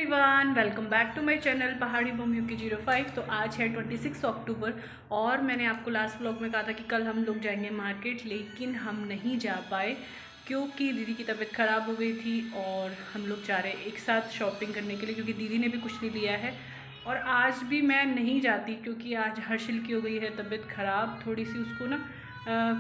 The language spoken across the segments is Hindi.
Everyone, welcome back to my channel Pahadi Bhoomi 05। तो आज है 26 अक्टूबर और मैंने आपको लास्ट व्लॉग में कहा था कि कल हम लोग जाएंगे मार्केट, लेकिन हम नहीं जा पाए क्योंकि दीदी की तबीयत ख़राब हो गई थी। और हम लोग जा रहे हैं एक साथ शॉपिंग करने के लिए क्योंकि दीदी ने भी कुछ नहीं लिया है। और आज भी मैं नहीं जाती क्योंकि आज हर्षिल की हो गई है तबीयत ख़राब, थोड़ी सी उसको ना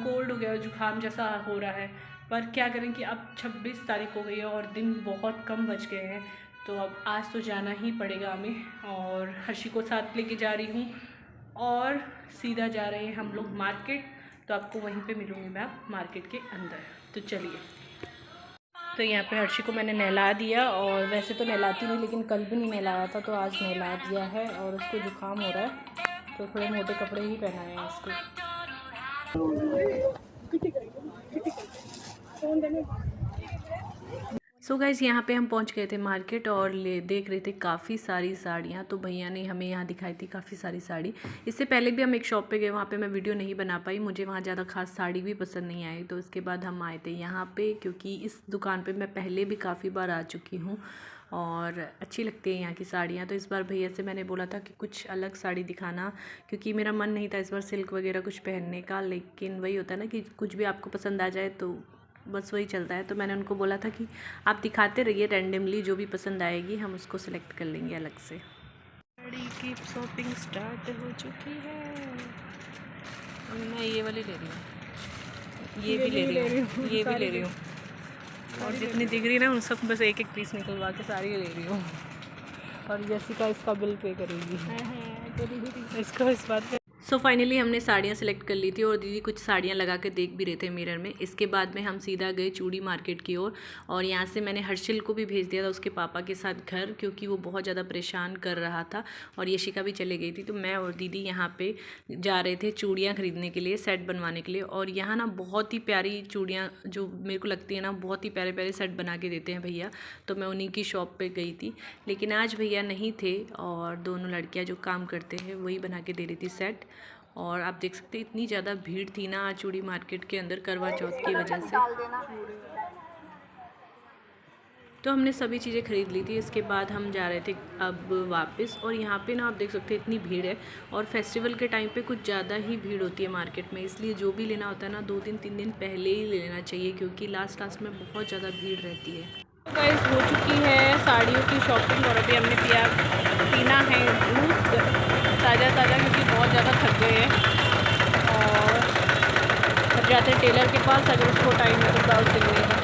कोल्ड हो गया, जुकाम जैसा हो रहा है। पर क्या करें कि अब 26 तारीख हो गई है और दिन बहुत कम बच गए हैं, तो अब आज तो जाना ही पड़ेगा हमें। और हर्षी को साथ लेके जा रही हूँ और सीधा जा रहे हैं हम लोग मार्केट। तो आपको वहीं पे मिलूँगी मैं मार्केट के अंदर। तो चलिए। तो यहाँ पे हर्षी को मैंने नहला दिया, और वैसे तो नहलाती नहीं लेकिन कल भी नहीं नहलाया था, तो आज नहला दिया है। और उसको जुकाम हो रहा है तो थोड़े मोटे कपड़े ही पहनाए हैं इसको। सो गाइस, यहाँ पे हम पहुँच गए थे मार्केट और देख रहे थे काफ़ी सारी साड़ियाँ। तो भैया ने हमें यहाँ दिखाई थी काफ़ी सारी साड़ी। इससे पहले भी हम एक शॉप पे गए, वहाँ पे मैं वीडियो नहीं बना पाई, मुझे वहाँ ज़्यादा खास साड़ी भी पसंद नहीं आई। तो उसके बाद हम आए थे यहाँ पे क्योंकि इस दुकान पे मैं पहले भी काफ़ी बार आ चुकी हूँ और अच्छी लगती है यहाँ की साड़ियाँ। तो इस बार भैया से मैंने बोला था कि कुछ अलग साड़ी दिखाना, क्योंकि मेरा मन नहीं था इस बार सिल्क वगैरह कुछ पहनने का। लेकिन वही होता है ना कि कुछ भी आपको पसंद आ जाए तो बस वही चलता है। तो मैंने उनको बोला था कि आप दिखाते रहिए, रैंडमली जो भी पसंद आएगी हम उसको सिलेक्ट कर लेंगे अलग से। साड़ी की शॉपिंग स्टार्ट हो चुकी है। मैं ये वाली ले रही हूँ, ये भी ले रही हूँ, ये भी ले रही हूँ, और जितनी दिख रही है ना उन सब बस एक एक पीस निकलवा के सारी ले रही हूँ। और जैसिका इसका बिल पे करेगी इसको इस बात पे। सो फाइनली हमने साड़ियाँ सेलेक्ट कर ली थी और दीदी कुछ साड़ियाँ लगा के देख भी रहे थे मिरर में। इसके बाद में हम सीधा गए चूड़ी मार्केट की ओर, और यहाँ से मैंने हर्षिल को भी भेज दिया था उसके पापा के साथ घर, क्योंकि वो बहुत ज़्यादा परेशान कर रहा था। और यशिका भी चले गई थी, तो मैं और दीदी यहाँ पे जा रहे थे चूड़ियाँ ख़रीदने के लिए, सेट बनवाने के लिए। और यहाँ ना बहुत ही प्यारी चूड़ियाँ जो मेरे को लगती है ना, बहुत ही प्यारे प्यारे सेट बना के देते हैं भैया। तो मैं उन्हीं की शॉप पर गई थी, लेकिन आज भैया नहीं थे और दोनों लड़कियाँ जो काम करते हैं वही बना के दे रही थी सेट। और आप देख सकते हैं इतनी ज़्यादा भीड़ थी ना आज चूड़ी मार्केट के अंदर करवा चौथ की वजह से। तो हमने सभी चीज़ें ख़रीद ली थी। इसके बाद हम जा रहे थे अब वापस, और यहाँ पे ना आप देख सकते हैं इतनी भीड़ है। और फेस्टिवल के टाइम पे कुछ ज़्यादा ही भीड़ होती है मार्केट में, इसलिए जो भी लेना होता है ना 2 दिन 3 दिन पहले ही ले लेना चाहिए, क्योंकि लास्ट में बहुत ज़्यादा भीड़ रहती है। तो गाइस, हो चुकी है साड़ियों की शॉपिंग, और अभी हमने पीना है जूस ताज़ा क्योंकि बहुत ज़्यादा थक गए हैं। और अब जाते हैं टेलर के पास, अगर उसको टाइम है तो ब्लाउज सिलने का।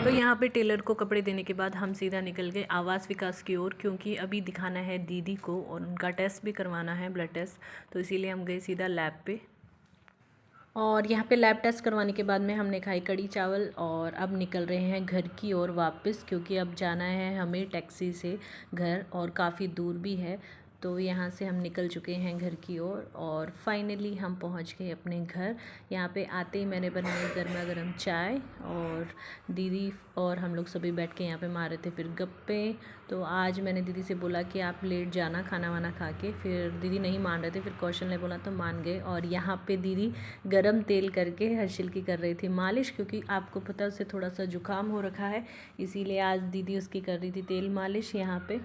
तो यहाँ पे टेलर को कपड़े देने के बाद हम सीधा निकल गए आवास विकास की ओर, क्योंकि अभी दिखाना है दीदी को और उनका टेस्ट भी करवाना है, ब्लड टेस्ट। तो इसीलिए हम गए सीधा लैब पे। और यहाँ पे लैब टेस्ट करवाने के बाद में हमने खाई कड़ी चावल, और अब निकल रहे हैं घर की ओर वापस, क्योंकि अब जाना है हमें टैक्सी से घर, और काफ़ी दूर भी है। तो यहाँ से हम निकल चुके हैं घर की ओर, और फाइनली हम पहुँच गए अपने घर। यहाँ पे आते ही मैंने बनाई गर्मा गर्म चाय, और दीदी और हम लोग सभी बैठ के यहाँ पे मार रहे थे फिर गप्पे। तो आज मैंने दीदी से बोला कि आप लेट जाना खाना वाना खा के, फिर दीदी नहीं मान रहे थे, फिर कौशल ने बोला तो मान गए। और यहाँ पे दीदी गरम तेल करके हर्षिल की कर रही थी मालिश, क्योंकि आपको पता है उसे थोड़ा सा जुकाम हो रखा है, इसीलिए आज दीदी उसकी कर रही थी तेल मालिश यहाँ पे।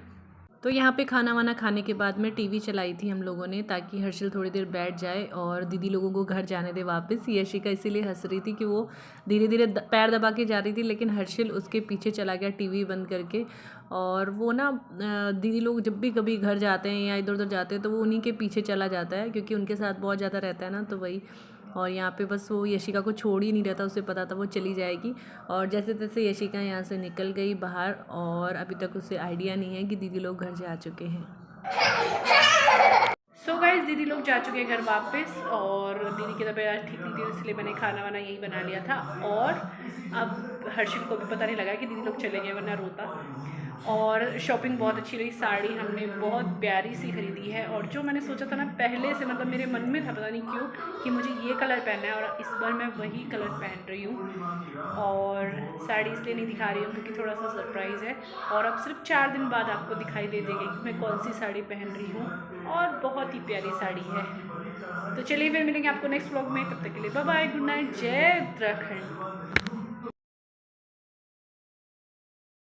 तो यहाँ पे खाना वाना खाने के बाद में टीवी चलाई थी हम लोगों ने, ताकि हर्षिल थोड़ी देर बैठ जाए और दीदी लोगों को घर जाने दे वापस। यशिका इसीलिए हंस रही थी कि वो धीरे धीरे पैर दबा के जा रही थी, लेकिन हर्षिल उसके पीछे चला गया टीवी बंद करके। और वो ना दीदी लोग जब भी कभी घर जाते हैं या इधर उधर जाते हैं तो वो उन्हीं के पीछे चला जाता है, क्योंकि उनके साथ बहुत ज़्यादा रहता है ना, तो वही। और यहाँ पे बस वो यशिका को छोड़ ही नहीं रहता, उसे पता था वो चली जाएगी। और जैसे तैसे यशिका यहाँ से निकल गई बाहर, और अभी तक उसे आइडिया नहीं है कि दीदी लोग घर जा चुके हैं। सो गाइस, दीदी लोग जा चुके हैं घर वापस, और दीदी की तबीयत आज ठीक नहीं थी, इसलिए मैंने खाना वाना यही बना लिया था। और अब हर्षिल को भी पता नहीं लगा कि दीदी लोग चले गए, वरना रोता। और शॉपिंग बहुत अच्छी रही, साड़ी हमने बहुत प्यारी सी खरीदी है। और जो मैंने सोचा था ना पहले से, मतलब मेरे मन में था पता नहीं क्यों कि मुझे ये कलर पहनना है, और इस बार मैं वही कलर पहन रही हूँ। और साड़ी इसलिए नहीं दिखा रही हूँ क्योंकि थोड़ा सा सरप्राइज़ है, और अब सिर्फ 4 दिन बाद आपको दिखाई दे देगी कि मैं कौन सी साड़ी पहन रही हूँ। और बहुत ही प्यारी साड़ी है। तो चलिए फिर मिलेंगे आपको नेक्स्ट व्लॉग में, तब तक के लिए बाय बाय, गुड नाइट, जय उत्तराखंड।